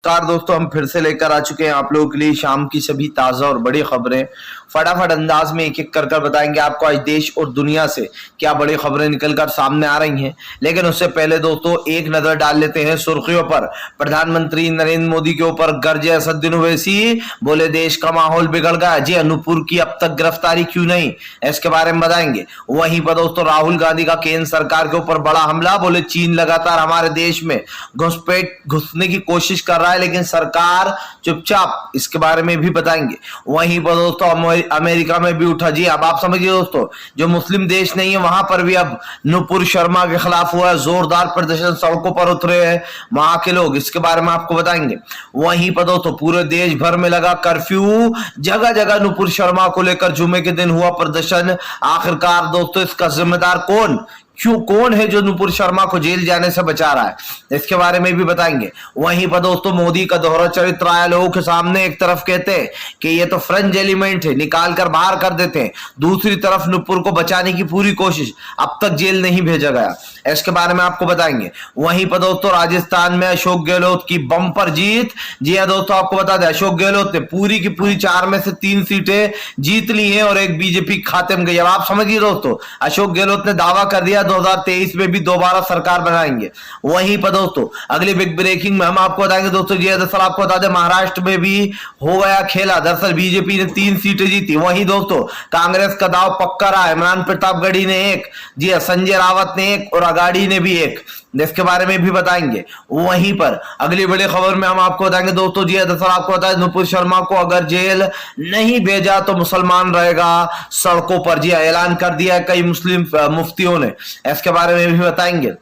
नमस्कार दोस्तों, हम फिर से लेकर आ चुके हैं आप लोगों के लिए शाम की सभी ताजा और बड़ी खबरें। फटाफट अंदाज में एक एक कर कर बताएंगे आपको आज देश और दुनिया से क्या बड़ी खबरें निकलकर सामने आ रही हैं। लेकिन उससे पहले दोस्तों एक नजर डाल लेते हैं सुर्खियों पर। प्रधानमंत्री नरेंद्र मोदी के ऊपर गरजे असदुद्दीन ओवैसी, बोले देश का माहौल बिगड़ गया। जी, अनूपपुर की अब तक गिरफ्तारी क्यों नहीं, इसके बारे में बताएंगे। वहीं पर दोस्तों राहुल गांधी का केंद्र सरकार के ऊपर बड़ा हमला, बोले चीन लगातार हमारे देश में घुसपैठ घुसने की कोशिश कर रहा है लेकिन सरकार चुपचाप, इसके बारे में भी बताएंगे। वहीं पर दोस्तों अमेरिका में भी उठा, जी अब आप समझिए दोस्तों, जो मुस्लिम देश नहीं है वहां पर भी अब नुपुर शर्मा के खिलाफ हुआ है जोरदार प्रदर्शन, सड़कों पर उतरे हैं वहां के लोग, इसके बारे में आपको बताएंगे। वहीं पर दोस्तों पूरे देश भर में लगा कर्फ्यू, जगह जगह नुपुर शर्मा को लेकर जुमे के दिन हुआ प्रदर्शन। आखिरकार दोस्तों इसका जिम्मेदार कौन है जो नुपुर शर्मा को जेल जाने से बचा रहा है, इसके बारे में भी बताएंगे। वहीं पर दोस्तों मोदी का दोहरा चरित्र आया लोगों के सामने। एक तरफ कहते हैं कि ये तो फ्रेंच एलिमेंट है, निकाल कर बाहर कर देते हैं, दूसरी तरफ नुपुर को बचाने की पूरी कोशिश, अब तक जेल नहीं भेजा गया, इसके बारे में आपको बताएंगे। वहीं पर दोस्तों राजस्थान में अशोक गहलोत की बम्पर जीत। जी हाँ दोस्तों, आपको बता दें अशोक गहलोत ने पूरी की पूरी 4 में से 3 सीटें जीत ली हैं और एक बीजेपी खाते में गई। अब आप समझिए दोस्तों, अशोक गहलोत ने दावा कर दिया 2023 में भी दोबारा सरकार बनाएंगे। वहीं पर दोस्तों अगली बिग ब्रेकिंग में हम आपको बताएंगे दोस्तों, जी दरअसल आपको बता दें महाराष्ट्र में भी हो गया खेला। दरअसल बीजेपी ने 3 सीटें जीती। वहीं दोस्तों कांग्रेस का दाव पक्का रहा, इमरान प्रतापगढ़ी ने 1, जी संजय रावत ने 1 और अगाड़ी ने भी 1, इसके बारे में भी बताएंगे। वहीं पर अगली बड़ी खबर में हम आपको बताएंगे दोस्तों, जी दरअसल आपको बताएं नुपुर शर्मा को अगर जेल नहीं भेजा तो मुसलमान रहेगा सड़कों पर, जी ऐलान कर दिया है कई मुस्लिम मुफ्तियों ने, इसके बारे में भी बताएंगे।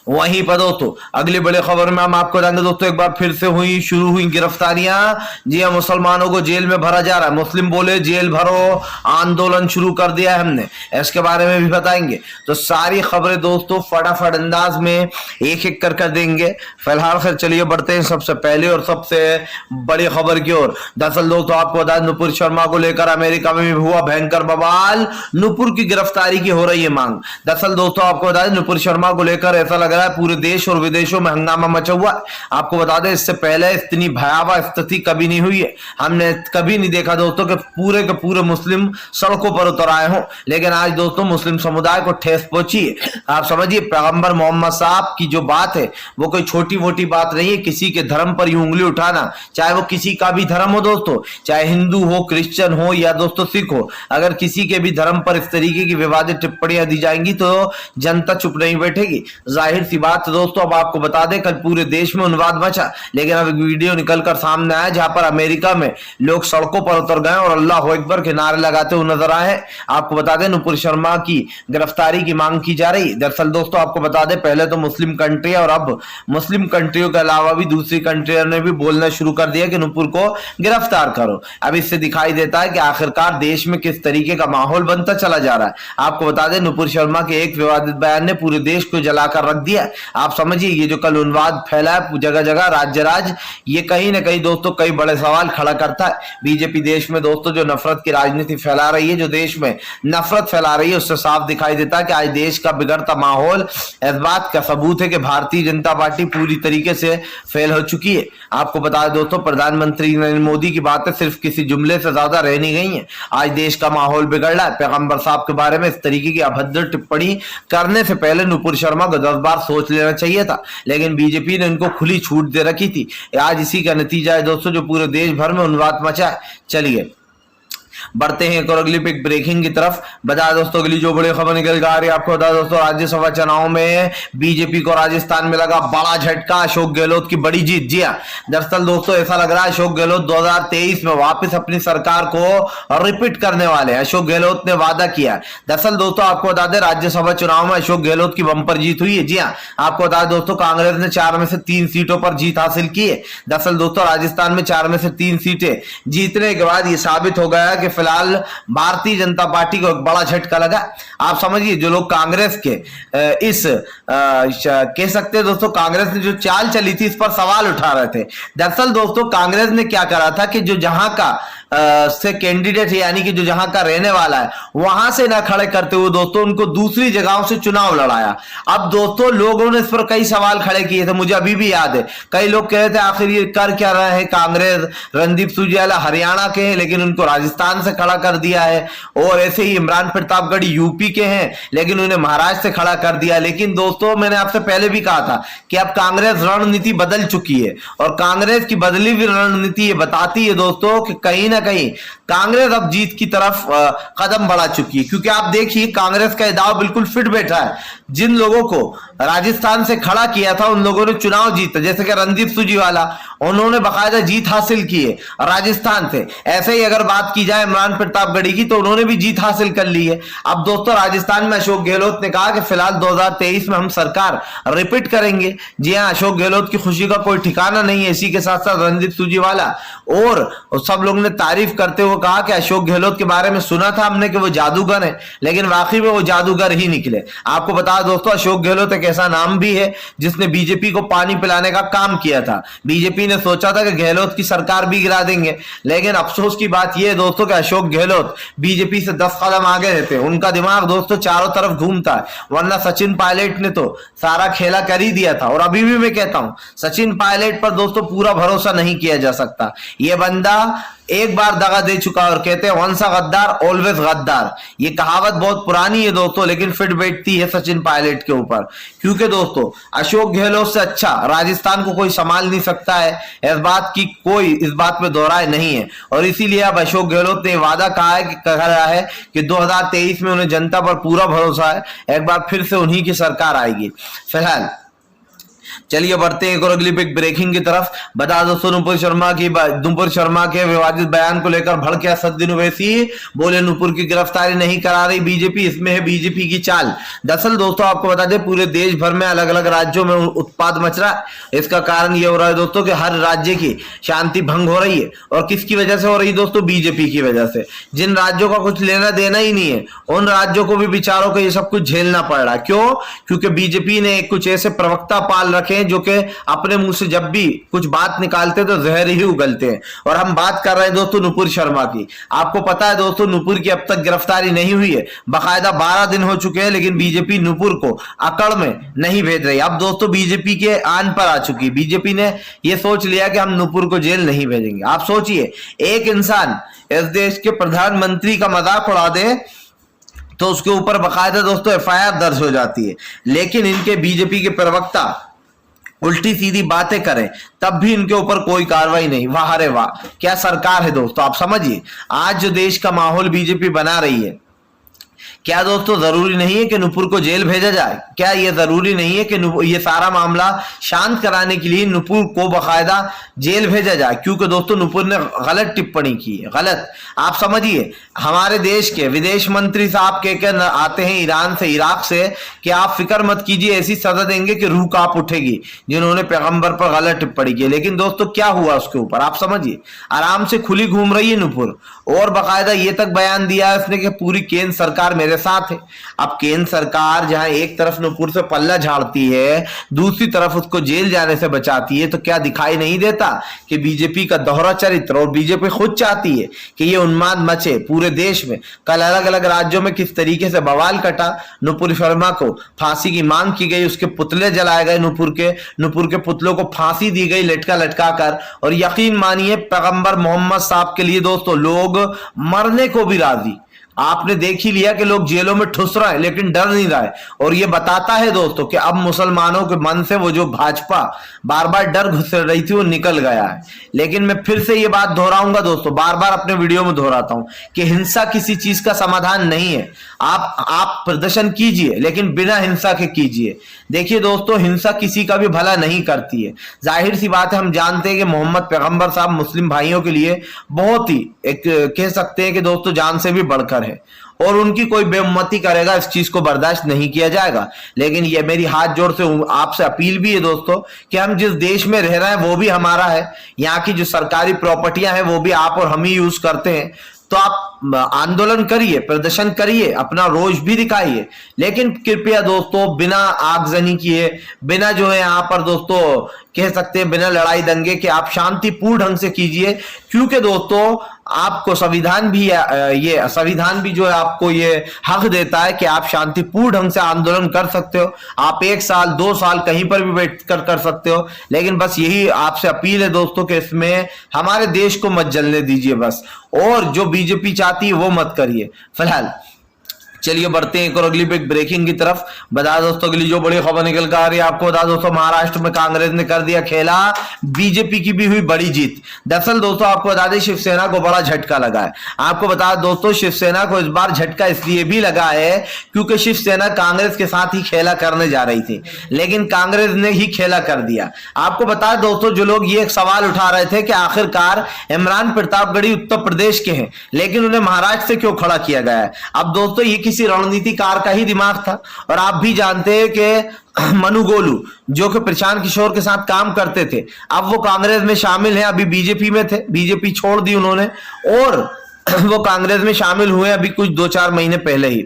वहीं पर दोस्तों अगली बड़ी खबर में हम आपको बताएंगे दोस्तों, एक बार फिर से शुरू हुई गिरफ्तारियां। जी हाँ, मुसलमानों को जेल में भरा जा रहा है, मुस्लिम बोले जेल भरो, आंदोलन शुरू कर दिया है हमने, इसके बारे में भी बताएंगे। तो सारी खबरें दोस्तों फटाफट अंदाज में एक एक कर देंगे। फिलहाल फिर चलिए बढ़ते हैं सबसे पहले और सबसे बड़ी खबर की ओर। दरअसल दोस्तों आपको बता दें नुपुर शर्मा को लेकर अमेरिका में भी हुआ भयंकर बवाल, नुपुर की गिरफ्तारी की हो रही है मांग। दरअसल दोस्तों आपको बता दें नुपुर शर्मा को लेकर ऐसा लग रहा है पूरे देश और विदेशों में हंगामा मचा हुआ है। आपको बता दें इससे पहले इतनी भयावह स्थिति कभी नहीं हुई है, हमने कभी नहीं देखा दोस्तों कि पूरे के पूरे मुस्लिम सड़कों पर उतर आए हों। लेकिन आज दोस्तों मुस्लिम समुदाय को ठेस पहुंची है। आप समझिए पैगंबर मोहम्मद साहब की जो बात है वो कोई छोटी मोटी बात नहीं है। किसी के धर्म पर यूं उंगली उठाना, चाहे वो किसी का भी धर्म हो दोस्तों, चाहे हिंदू हो, क्रिश्चियन हो या दोस्तों सिख हो, अगर किसी के भी धर्म पर इस तरीके की विवादित टिप्पणियां दी जाएंगी तो जनता चुप नहीं बैठेगी। जाहिर सी बात दोस्तों, अब आपको बता दें कल पूरे देश में उन्माद मचा, लेकिन अब एक वीडियो निकलकर सामने आया जहां पर अमेरिका में लोग सड़कों पर उतर गए और अल्लाह अकबर के नारे लगाते हुए नजर आए। आपको बता दें नुपुर शर्मा की गिरफ्तारी की मांग की जा रही। दरअसल दोस्तों आपको बता दें पहले तो मुस्लिम कंट्री और अब मुस्लिम कंट्रियों के अलावा भी दूसरी कंट्रियों ने भी बोलना शुरू कर दिया कि नुपुर को गिरफ्तार करो। अब इससे दिखाई देता है कि आखिरकार देश में किस तरीके का माहौल बनता चला जा रहा है। आपको बता दें नुपुर शर्मा के एक विवादित बयान ने पूरे देश को जलाकर रख दिया। आप समझिए ये जो कल उन्माद फैला है जगह जगह राज्य ये कहीं ना कहीं दोस्तों कई बड़े सवाल खड़ा करता है। बीजेपी देश में दोस्तों जो नफरत की राजनीति फैला रही है, जो देश में नफरत फैला रही है, उससे साफ दिखाई देता है कि आज देश का बिगड़ता माहौल इस बात का सबूत है कि भारतीय जनता पार्टी पूरी तरीके से फेल हो चुकी है। आपको बता दें दोस्तों प्रधानमंत्री नरेंद्र मोदी की बातें सिर्फ किसी जुमले से ज्यादा रह नहीं गई है। आज देश का माहौल बिगड़ रहा है। पैगंबर साहब के बारे में इस तरीके की अभद्र टिप्पणी करने से पहले नुपुर शर्मा को 10 बार सोच लेना चाहिए था, लेकिन बीजेपी ने इनको खुली छूट दे रखी थी। आज इसी का नतीजा है दोस्तों जो पूरे देश भर में उन्माद मचा है। चलिए बढ़ते हैं एक और अगली बिग ब्रेकिंग की तरफ। बता दोस्तों अगली जो बड़ी खबर निकल आ रही है, आपको बता दोस्तों राज्यसभा चुनाव में बीजेपी को राजस्थान में लगा बड़ा झटका, अशोक गहलोत की बड़ी जीत। जी हाँ, दरअसल दोस्तों ऐसा लग रहा है अशोक गहलोत 2023 में वापस अपनी सरकार को रिपीट करने वाले हैं। अशोक गहलोत ने वादा किया। दरअसल दोस्तों आपको बता दें राज्यसभा चुनाव में अशोक गहलोत की बंपर जीत हुई है। जी हाँ, आपको बता दें दोस्तों कांग्रेस ने 4 में से 3 सीटों पर जीत हासिल की है। दरअसल दोस्तों राजस्थान में 4 में से 3 सीटें जीतने के बाद यह साबित हो गया कि फिलहाल भारतीय जनता पार्टी को एक बड़ा झटका लगा। आप समझिए जो लोग कांग्रेस के कह सकते हैं दोस्तों कांग्रेस ने जो चाल चली थी इस पर सवाल उठा रहे थे। दरअसल दोस्तों कांग्रेस ने क्या करा था कि जो जहां का से कैंडिडेट यानी कि जो जहां का रहने वाला है वहां से ना खड़े करते हुए दोस्तों उनको दूसरी जगहों से चुनाव लड़ाया। अब दोस्तों लोगों ने इस पर कई सवाल खड़े किए थे, मुझे अभी भी याद है। कई लोग कह रहे थे आखिर ये कर क्या रहे हैं कांग्रेस, रणदीप सुरजेवाला हरियाणा के हैं लेकिन उनको राजस्थान से खड़ा कर दिया है, और ऐसे ही इमरान प्रतापगढ़ यूपी के हैं लेकिन उन्हें महाराष्ट्र से खड़ा कर दिया। लेकिन दोस्तों मैंने आपसे पहले भी कहा था कि अब कांग्रेस रणनीति बदल चुकी है, और कांग्रेस की बदली हुई रणनीति ये बताती है दोस्तों कि कहीं ना कहीं कांग्रेस अब जीत की तरफ कदम बढ़ा चुकी है। क्योंकि आप देखिए कांग्रेस का दाव बिल्कुल फिट बैठा है। जिन लोगों को राजस्थान से खड़ा किया था उन लोगों ने चुनाव जीता, जैसे कि रणदीप सुरजेवाला, उन्होंने बाकायदा जीत हासिल की है राजस्थान से। ऐसे ही अगर बात की जाए इमरान प्रतापगढ़ी की तो उन्होंने भी जीत हासिल कर ली है। अब दोस्तों राजस्थान में अशोक गहलोत ने कहा कि फिलहाल 2023 में हम सरकार रिपीट करेंगे। जी हाँ, अशोक गहलोत की खुशी का कोई ठिकाना नहीं है। इसी के साथ साथ रणदीप सुरजेवाला और सब लोग ने तारीफ करते हुए कहा कि अशोक गहलोत के बारे में सुना था हमने कि वो जादूगर है, लेकिन वाकई में वो जादूगर ही निकले। आपको बता दोस्तों अशोक गहलोत एक ऐसा नाम भी है जिसने बीजेपी को पानी पिलाने का काम किया था। बीजेपी ने सोचा था कि गहलोत की सरकार भी गिरा देंगे, लेकिन अफसोस की बात यह है दोस्तों कि अशोक गहलोत बीजेपी से 10 कदम आगे रहते हैं। उनका दिमाग दोस्तों चारों तरफ घूमता है, वरना सचिन पायलट ने तो सारा खेला कर ही दिया था। और अभी भी मैं कहता हूं सचिन पायलट पर दोस्तों पूरा भरोसा नहीं किया जा सकता। यह बंदा एक बार दगा दे चुका और कहते हैं वंस अ गद्दार ऑलवेज गद्दार। ये कहावत बहुत पुरानी है दोस्तों, लेकिन फिट बैठती है सचिन पायलट के ऊपर। क्योंकि दोस्तों अशोक गहलोत से अच्छा राजस्थान को कोई संभाल नहीं सकता है, इस बात में दोहराए नहीं है। और इसीलिए अब अशोक गहलोत ने वादा कह रहा है कि 2023 में उन्हें जनता पर पूरा भरोसा है, एक बार फिर से उन्हीं की सरकार आएगी। फिलहाल चलिए बढ़ते हैं एक और अगली बिग ब्रेकिंग की तरफ। बता दोस्तों नुपुर शर्मा के विवादित बयान को लेकर भड़के असदुद्दीन ओवैसी, बोले नुपुर की गिरफ्तारी नहीं करा रही बीजेपी, इसमें है बीजेपी की चाल। दरअसल दोस्तों आपको बता दें पूरे देश भर में अलग अलग राज्यों में उत्पाद मच रहा है। इसका कारण यह हो रहा है दोस्तों कि हर राज्य की शांति भंग हो रही है, और किसकी वजह से हो रही है दोस्तों? बीजेपी की वजह से। जिन राज्यों का कुछ लेना देना ही नहीं है उन राज्यों को भी बेचारों को ये सब कुछ झेलना पड़ रहा है। क्यों? क्योंकि बीजेपी ने कुछ ऐसे प्रवक्ता पाल रखे हैं जो कि अपने मुंह से जब भी कुछ बात निकालते तो जहर ही उगलते हैं। और हम बात कर रहे हैं दोस्तों नुपुर शर्मा की। आपको पता है दोस्तों नुपुर की अब तक गिरफ्तारी नहीं हुई है, बाकायदा 12 दिन हो चुके हैं, लेकिन बीजेपी नुपुर को अकड़ में नहीं भेज रही। अब दोस्तों बीजेपी के आन पर आ चुकी, बीजेपी ने यह सोच लिया कि हम नुपुर को जेल नहीं भेजेंगे। आप सोचिए एक इंसान इस देश के प्रधानमंत्री का मजाक उड़ा दे तो उसके ऊपर बाकायदा दोस्तों एफआईआर दर्ज हो जाती है, लेकिन इनके बीजेपी के प्रवक्ता उल्टी सीधी बातें करें तब भी इनके ऊपर कोई कार्रवाई नहीं। वाह रे वाह, क्या सरकार है दोस्तों। आप समझिए आज जो देश का माहौल बीजेपी बना रही है, क्या दोस्तों जरूरी नहीं है कि नुपुर को जेल भेजा जाए? क्या यह जरूरी नहीं है कि ये सारा मामला शांत कराने के लिए नुपुर को बाकायदा जेल भेजा जाए? क्योंकि दोस्तों नुपुर ने गलत टिप्पणी की है, गलत। आप समझिए हमारे देश के विदेश मंत्री साहब कहकर आते हैं ईरान से, इराक से, कि आप फिक्र मत कीजिए ऐसी सजा देंगे कि रूह कांप उठेगी जिन्होंने पैगंबर पर गलत टिप्पणी की। लेकिन दोस्तों क्या हुआ उसके ऊपर? आप समझिए आराम से खुली घूम रही है नुपुर, और बाकायदा ये तक बयान दिया है उसने कि पूरी केंद्र सरकार मेरे साथ है। अब केंद्र सरकार जहां एक तरफ नुपुर से पल्ला झाड़ती है, दूसरी तरफ उसको जेल जाने से बचाती है, तो क्या दिखाई नहीं देता कि बीजेपी का दोहरा चरित्र, और बीजेपी खुद चाहती है कि ये उन्माद मचे पूरे देश में। कल अलग अलग राज्यों में किस तरीके से बवाल कटा, नुपुर शर्मा को फांसी की मांग की गई, उसके पुतले जलाए गए, नुपुर के पुतलों को फांसी दी गई लटका कर। और यकीन मानिए पैगंबर मोहम्मद साहब के लिए दोस्तों लोग मरने को भी राजी। आपने देख ही लिया कि लोग जेलों में ठुस रहे हैं लेकिन डर नहीं रहा है, और ये बताता है दोस्तों कि अब मुसलमानों के मन से वो जो भाजपा बार बार डर घुस रही थी वो निकल गया है। लेकिन मैं फिर से ये बात दोहराऊंगा दोस्तों, बार बार अपने वीडियो में दोहराता हूं कि हिंसा किसी चीज का समाधान नहीं है। आप प्रदर्शन कीजिए लेकिन बिना हिंसा के कीजिए। देखिए दोस्तों हिंसा किसी का भी भला नहीं करती है। जाहिर सी बात है, हम जानते हैं कि मोहम्मद पैगंबर साहब मुस्लिम भाइयों के लिए बहुत ही एक कह सकते हैं कि दोस्तों जान से भी बढ़कर है, और उनकी कोई बेउम्मती करेगा इस चीज को बर्दाश्त नहीं किया जाएगा। लेकिन ये मेरी हाथ जोड़ से आपसे अपील भी है दोस्तों कि हम जिस देश में रह रहे हैं वो भी हमारा है, यहाँ की जो सरकारी प्रॉपर्टियां हैं वो भी आप और हम ही यूज करते हैं। तो आप आंदोलन करिए, प्रदर्शन करिए, अपना रोष भी दिखाइए, लेकिन कृपया दोस्तों बिना आगजनी किए, बिना जो है यहाँ पर दोस्तों कह सकते हैं बिना लड़ाई दंगे कि आप शांतिपूर्ण ढंग से कीजिए, क्योंकि दोस्तों आपको संविधान भी ये संविधान भी जो है आपको ये हक देता है कि आप शांतिपूर्ण ढंग से आंदोलन कर सकते हो। आप 1 साल 2 साल कहीं पर भी बैठ कर सकते हो, लेकिन बस यही आपसे अपील है दोस्तों कि इसमें हमारे देश को मत जलने दीजिए बस, और जो बीजेपी चाहती है वो मत करिए। फिलहाल चलिए बढ़ते हैं एक और अगली ब्रेकिंग की तरफ। बता दोस्तों अगली जो बड़ी खबर निकल कर आ रही है आपको बता दोस्तों, महाराष्ट्र में कांग्रेस ने कर दिया खेला, बीजेपी की भी हुई बड़ी जीत। दरअसल दोस्तों आपको बता दें शिवसेना को बड़ा झटका लगा है। आपको बता दोस्तों शिवसेना को इस बार झटका इसलिए भी लगा है क्योंकि शिवसेना कांग्रेस के साथ ही खेला करने जा रही थी, लेकिन कांग्रेस ने ही खेला कर दिया। आपको बता दोस्तों जो लोग ये एक सवाल उठा रहे थे कि आखिरकार इमरान प्रतापगढ़ी उत्तर प्रदेश के हैं, लेकिन उन्हें महाराष्ट्र से क्यों खड़ा किया गया है। अब दोस्तों ये किसी रणनीतिकार का ही दिमाग था, और आप भी जानते हैं कि मनु गोलू जो कि प्रशांत किशोर के साथ काम करते थे, अब वो कांग्रेस में शामिल हैं। अभी बीजेपी में थे, बीजेपी छोड़ दी उन्होंने और वो कांग्रेस में शामिल हुए अभी कुछ 2-4 महीने पहले ही।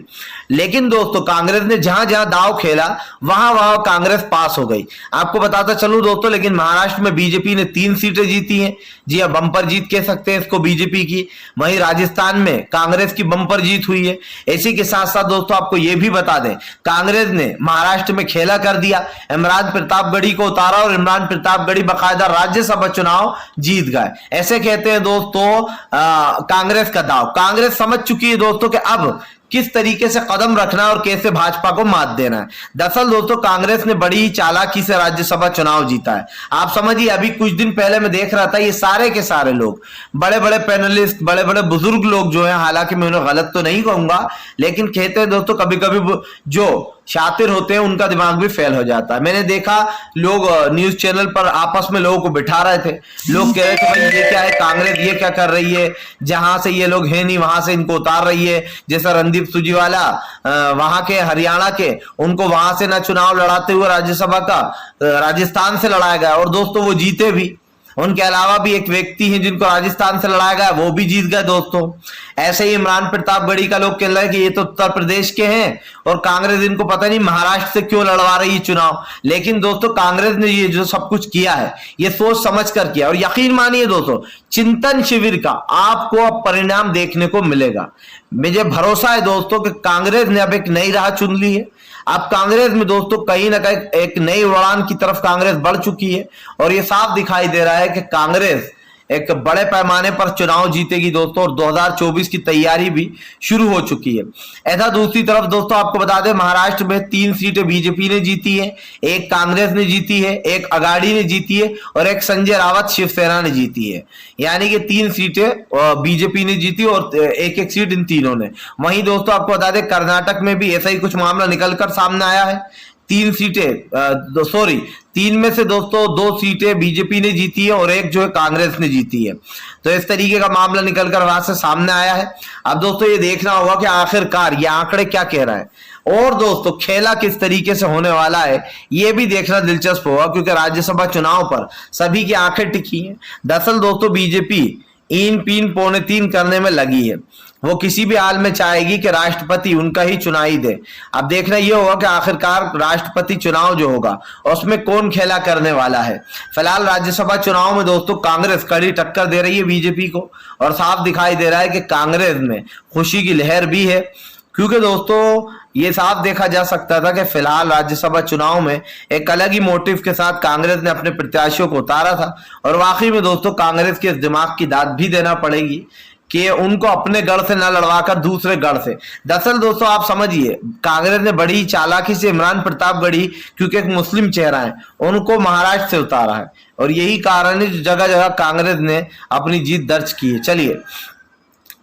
लेकिन दोस्तों कांग्रेस ने जहां जहां दांव खेला वहां वहां कांग्रेस पास हो गई। आपको बताता चलूं दोस्तों, लेकिन महाराष्ट्र में बीजेपी ने 3 सीटें जीती हैं। जी हां, बम्पर जीत कह सकते हैं इसको बीजेपी की। वहीं राजस्थान में कांग्रेस की बम्पर जीत हुई है। इसी के साथ साथ दोस्तों आपको यह भी बता दें, कांग्रेस ने महाराष्ट्र में खेला कर दिया, इमरान प्रतापगढ़ी को उतारा और इमरान प्रतापगढ़ी बाकायदा राज्यसभा चुनाव जीत गए। ऐसे कहते हैं दोस्तों कांग्रेस का दाव। कांग्रेस समझ चुकी है दोस्तों कि अब किस तरीके से कदम रखना और कैसे भाजपा को मात देना है। दरअसल दोस्तों कांग्रेस ने बड़ी चालाकी से राज्यसभा चुनाव जीता है। आप समझिए अभी कुछ दिन पहले मैं देख रहा था ये सारे के सारे लोग, बड़े बड़े पैनलिस्ट, बड़े बड़े बुजुर्ग लोग जो हैं, हालांकि मैं उन्हें गलत तो नहीं कहूंगा, लेकिन कहते हैं दोस्तों कभी कभी जो शातिर होते हैं उनका दिमाग भी फेल हो जाता है। मैंने देखा लोग न्यूज चैनल पर आपस में लोगों को बिठा रहे थे, लोग कह रहे थे भाई ये क्या है, कांग्रेस ये क्या कर रही है, जहां से ये लोग हैं नहीं वहां से इनको उतार रही है। जैसा रणदीप सुरजेवाला वहां के हरियाणा के, उनको वहां से ना चुनाव लड़ाते हुए राज्यसभा का राजस्थान से लड़ाया गया और दोस्तों वो जीते भी। उनके अलावा भी एक व्यक्ति हैं जिनको राजस्थान से लड़ाया गया, वो भी जीत गए दोस्तों। ऐसे ही इमरान प्रतापगढ़ी का लोग कह रहे हैं कि ये तो उत्तर प्रदेश के हैं और कांग्रेस इनको पता नहीं महाराष्ट्र से क्यों लड़वा रही है चुनाव। लेकिन दोस्तों कांग्रेस ने ये जो सब कुछ किया है ये सोच समझ कर किया, और यकीन मानिए दोस्तों चिंतन शिविर का आपको अब परिणाम देखने को मिलेगा। मुझे भरोसा है दोस्तों कि कांग्रेस ने अब एक नई राह चुन ली है। अब कांग्रेस में दोस्तों कहीं ना कहीं एक नई उड़ान की तरफ कांग्रेस बढ़ चुकी है, और ये साफ दिखाई दे रहा है कि कांग्रेस एक बड़े पैमाने पर चुनाव जीतेगी दोस्तों, और 2024 की तैयारी भी शुरू हो चुकी है। ऐसा दूसरी तरफ दोस्तों आपको बता दें महाराष्ट्र में 3 सीटें बीजेपी ने जीती है, एक कांग्रेस ने जीती है, एक अगाड़ी ने जीती है और एक संजय रावत शिवसेना ने जीती है। यानी कि 3 सीटें बीजेपी ने जीती और एक एक सीट इन तीनों ने। वहीं दोस्तों आपको बता दें कर्नाटक में भी ऐसा ही कुछ मामला निकलकर सामने आया है। 3 में से दोस्तों 2 सीटें बीजेपी ने जीती है और एक जो है कांग्रेस ने जीती है। तो इस तरीके का मामला निकलकर वहां से सामने आया है। अब दोस्तों ये देखना होगा कि आखिरकार ये आंकड़े क्या कह रहा है, और दोस्तों खेला किस तरीके से होने वाला है ये भी देखना दिलचस्प होगा, क्योंकि राज्यसभा चुनाव पर सभी की आंखें टिकी हैं। दरअसल दोस्तों बीजेपी इन पीन पौने 3 करने में लगी है। वो किसी भी हाल में चाहेगी कि राष्ट्रपति उनका ही चुनाई दे। अब देखना यह होगा कि आखिरकार राष्ट्रपति चुनाव जो होगा उसमें कौन खेला करने वाला है। फिलहाल राज्यसभा चुनाव में दोस्तों कांग्रेस कड़ी टक्कर दे रही है बीजेपी को, और साफ दिखाई दे रहा है कि कांग्रेस में खुशी की लहर भी है, क्योंकि दोस्तों ये साफ देखा जा सकता था कि फिलहाल राज्यसभा चुनाव में एक अलग ही मोटिव के साथ कांग्रेस ने अपने प्रत्याशियों को उतारा था, और वाकई में दोस्तों कांग्रेस के इस दिमाग की दाद भी देना पड़ेगी कि उनको अपने गढ़ से न लड़वाकर दूसरे गढ़ से। दरअसल दोस्तों आप समझिए कांग्रेस ने बड़ी चालाकी से इमरान प्रतापगढ़ी, क्योंकि एक मुस्लिम चेहरा है, उनको महाराष्ट्र से उतारा है, और यही कारण है जगह जगह कांग्रेस ने अपनी जीत दर्ज की है। चलिए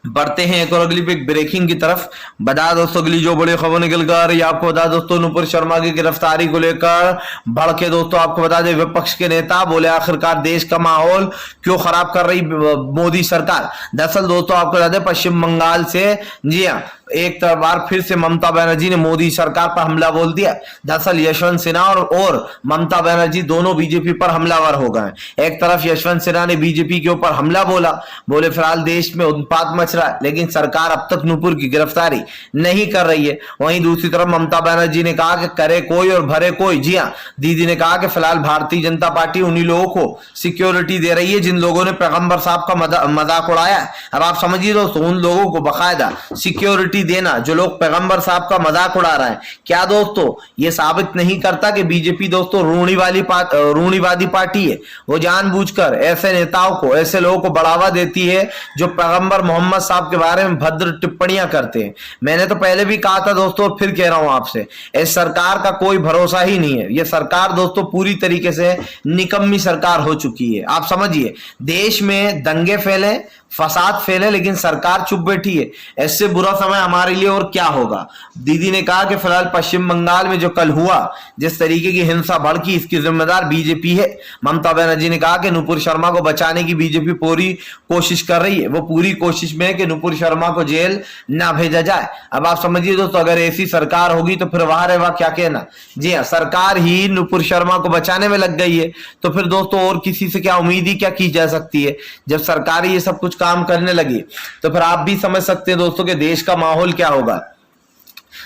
बढ़ते हैं एक और अगली ब्रेकिंग की तरफ। बता दोस्तों अगली जो बड़ी खबर निकल कर आ रही है आपको बता दोस्तों नुपुर शर्मा की गिरफ्तारी को लेकर भड़के दोस्तों आपको बता दें विपक्ष के नेता, बोले आखिरकार देश का माहौल क्यों खराब कर रही मोदी सरकार। दरअसल दोस्तों आपको बता दें पश्चिम बंगाल से, जी हाँ, एक बार फिर से ममता बनर्जी ने मोदी सरकार पर हमला बोल दिया। दरअसल यशवंत सिन्हा और ममता बनर्जी दोनों बीजेपी पर हमलावर हो गए। एक तरफ यशवंत सिन्हा ने बीजेपी के ऊपर हमला बोले फिलहाल देश में उत्पात मच रहा है, लेकिन सरकार अब तक नूपुर की गिरफ्तारी नहीं कर रही है। वहीं दूसरी तरफ ममता बनर्जी ने कहा कि करे कोई और भरे कोई। जी हाँ, दीदी ने कहा कि फिलहाल भारतीय जनता पार्टी उन्हीं लोगों को सिक्योरिटी दे रही है जिन लोगों ने पैगंबर साहब का मजाक उड़ाया। अब आप समझिए दोस्तों, उन लोगों को बाकायदा सिक्योरिटी देना जो लोग पैगंबर साहब का मजाक उड़ा रहे हैं। क्या दोस्तों, ये साबित नहीं करता कि बीजेपी दोस्तों रूढ़िवादी पार्टी है। वो जानबूझकर ऐसे नेताओं को, ऐसे लोगों को बढ़ावा देती है जो पैगंबर मोहम्मद साहब के बारे में भद्र टिप्पणियां करते हैं। मैंने तो पहले भी कहा था दोस्तों, फिर कह रहा हूं आपसे, इस सरकार का कोई भरोसा ही नहीं है। यह सरकार दोस्तों पूरी तरीके से निकम्मी सरकार हो चुकी है। आप समझिए, देश में दंगे फैले, फसाद फैले, लेकिन सरकार चुप बैठी है। इससे बुरा समय हमारे लिए और क्या होगा। दीदी ने कहा कि फिलहाल पश्चिम बंगाल में जो कल हुआ, जिस तरीके की हिंसा भड़की, इसकी जिम्मेदार बीजेपी है। ममता बनर्जी ने कहा कि नुपुर शर्मा को बचाने की बीजेपी पूरी कोशिश कर रही है। वो पूरी कोशिश में है कि नुपुर शर्मा को जेल ना भेजा जाए। अब आप समझिए दोस्तों, अगर ऐसी सरकार होगी तो फिर वाह रे वाह क्या कहना। जी हाँ, सरकार ही नुपुर शर्मा को बचाने में लग गई है, तो फिर दोस्तों और किसी से क्या उम्मीद ही क्या की जा सकती है। जब सरकार ये सब कुछ काम करने लगी तो फिर आप भी समझ सकते हैं दोस्तों कि देश का माहौल क्या होगा।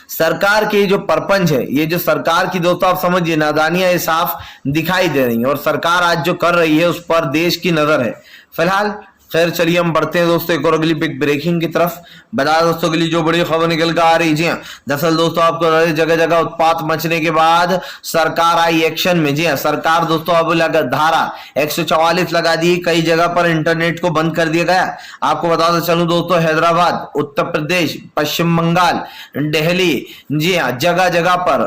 सरकार के जो परपंच है, ये जो सरकार की दोस्तों आप समझिए नादानियां ये साफ दिखाई दे रही हैं, और सरकार आज जो कर रही है उस पर देश की नजर है। फिलहाल खैर चलिए हम बढ़ते हैं दोस्तों एक और अगली बिग ब्रेकिंग की तरफ। बता दोस्तों अगली जो बड़ी खबर निकल कर आ रही है, जी हाँ, दरअसल दोस्तों आपको जगह जगह उत्पात मचने के बाद सरकार आई एक्शन में। जी हाँ, सरकार दोस्तों अब धारा 144 लगा दी, कई जगह पर इंटरनेट को बंद कर दिया गया। आपको बताता चलूं दोस्तों, हैदराबाद, उत्तर प्रदेश, पश्चिम बंगाल, दिल्ली, जी हाँ, जगह जगह पर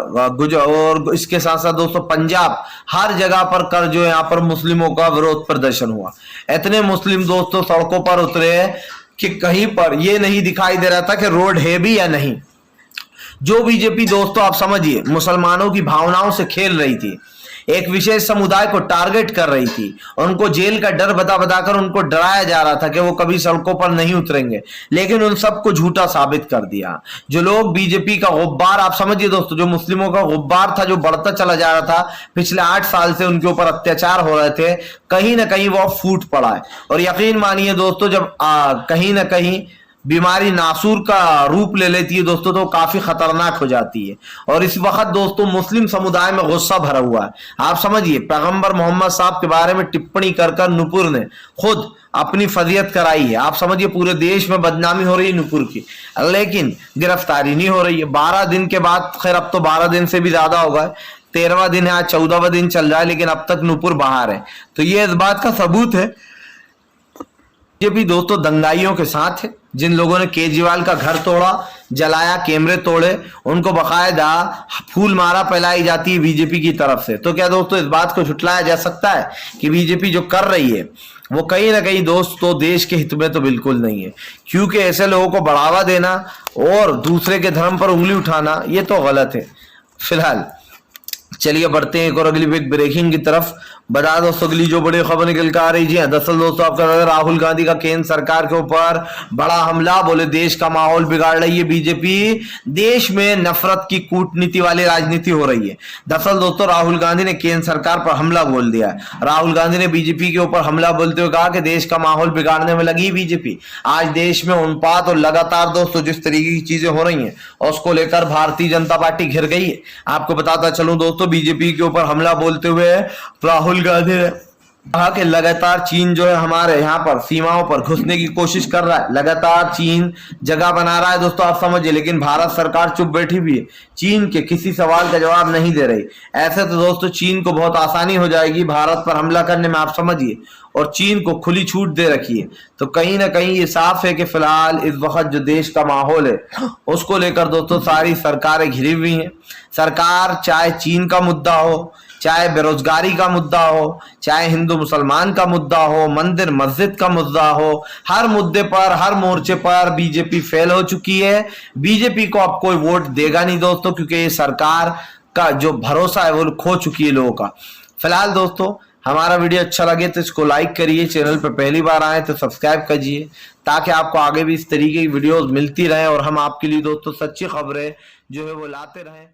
और इसके साथ साथ दोस्तों पंजाब, हर जगह पर कर जो यहाँ पर मुस्लिमों का विरोध प्रदर्शन हुआ। इतने मुस्लिम दोस्तों सड़कों पर उतरे कि कहीं पर यह नहीं दिखाई दे रहा था कि रोड है भी या नहीं। जो बीजेपी दोस्तों आप समझिए मुसलमानों की भावनाओं से खेल रही थी, एक विशेष समुदाय को टारगेट कर रही थी, उनको जेल का डर बता बताकर उनको डराया जा रहा था कि वो कभी सड़कों पर नहीं उतरेंगे, लेकिन उन सबको झूठा साबित कर दिया। जो लोग बीजेपी का गुब्बार, आप समझिए दोस्तों, जो मुस्लिमों का गुब्बार था जो बढ़ता चला जा रहा था, पिछले 8 साल से उनके ऊपर अत्याचार हो रहे थे, कहीं ना कहीं वो फूट पड़ा है। और यकीन मानिए दोस्तों, जब कहीं ना कहीं बीमारी नासूर का रूप ले लेती है दोस्तों, तो काफी खतरनाक हो जाती है। और इस वक्त दोस्तों मुस्लिम समुदाय में गुस्सा भरा हुआ है। आप समझिए, पैगंबर मोहम्मद साहब के बारे में टिप्पणी कर कर नुपुर ने खुद अपनी फजीयत कराई है। आप समझिए, पूरे देश में बदनामी हो रही है नुपुर की, लेकिन गिरफ्तारी नहीं हो रही है। 12 दिन के बाद, खैर अब तो 12 दिन से भी ज्यादा होगा, 13वां दिन है आज, 14वां दिन चल रहा है, लेकिन अब तक नुपुर बाहर है। तो ये इस बात का सबूत है ये भी दोस्तों दंगाइयों के साथ है। जिन लोगों ने केजरीवाल का घर तोड़ा, जलाया, कैमरे तोड़े, उनको बकायदा फूल मारा फैलाई जाती है बीजेपी की तरफ से। तो क्या दोस्तों इस बात को झुटलाया जा सकता है कि बीजेपी जो कर रही है वो कहीं ना कहीं दोस्तों देश के हित में तो बिल्कुल नहीं है, क्योंकि ऐसे लोगों को बढ़ावा देना और दूसरे के धर्म पर उंगली उठाना ये तो गलत है। फिलहाल चलिए बढ़ते हैं एक और अगली बिग ब्रेकिंग की तरफ। बता दोस्तों अगली जो बड़ी खबर निकल कर आ रही है, दरअसल दोस्तों आपका राहुल गांधी का केंद्र सरकार के ऊपर बड़ा हमला, बोले देश का माहौल बिगाड़ रही है बीजेपी, देश में नफरत की कूटनीति वाली राजनीति हो रही है। दरअसल दोस्तों राहुल गांधी ने केंद्र सरकार पर हमला बोल दिया है। राहुल गांधी ने बीजेपी के ऊपर हमला बोलते हुए कहा कि देश का माहौल बिगाड़ने में लगी बीजेपी। आज देश में उत्पात और लगातार दोस्तों जिस तरीके की चीजें हो रही है उसको लेकर भारतीय जनता पार्टी घिर गई है। आपको बताता चलूं दोस्तों, बीजेपी के ऊपर हमला बोलते हुए राहुल गांधी ने कहा कि लगातार चीन जो है हमारे यहाँ पर सीमाओं पर घुसने की कोशिश कर रहा है, लगातार चीन जगह बना रहा है दोस्तों, आप समझिए, लेकिन भारत सरकार चुप बैठी हुई है, चीन के किसी सवाल का जवाब नहीं दे रही। ऐसे तो दोस्तों चीन को बहुत आसानी हो जाएगी भारत पर हमला करने में, आप समझिए, और चीन को खुली छूट दे रखी है। तो कहीं ना कहीं ये साफ है कि फिलहाल इस वक्त जो देश का माहौल है उसको लेकर दोस्तों सारी सरकारें घिरी हुई हैं। सरकार चाहे चीन का मुद्दा हो, चाहे बेरोजगारी का मुद्दा हो, चाहे हिंदू मुसलमान का मुद्दा हो, मंदिर मस्जिद का मुद्दा हो, हर मुद्दे पर, हर मोर्चे पर बीजेपी फेल हो चुकी है। बीजेपी को अब कोई वोट देगा नहीं दोस्तों, क्योंकि ये सरकार का जो भरोसा है वो खो चुकी है लोगों का। फिलहाल दोस्तों हमारा वीडियो अच्छा लगे तो इसको लाइक करिए, चैनल पर पहली बार आए तो सब्सक्राइब कीजिए ताकि आपको आगे भी इस तरीके की वीडियोस मिलती रहे और हम आपके लिए दोस्तों सच्ची खबरें जो है वो लाते रहें।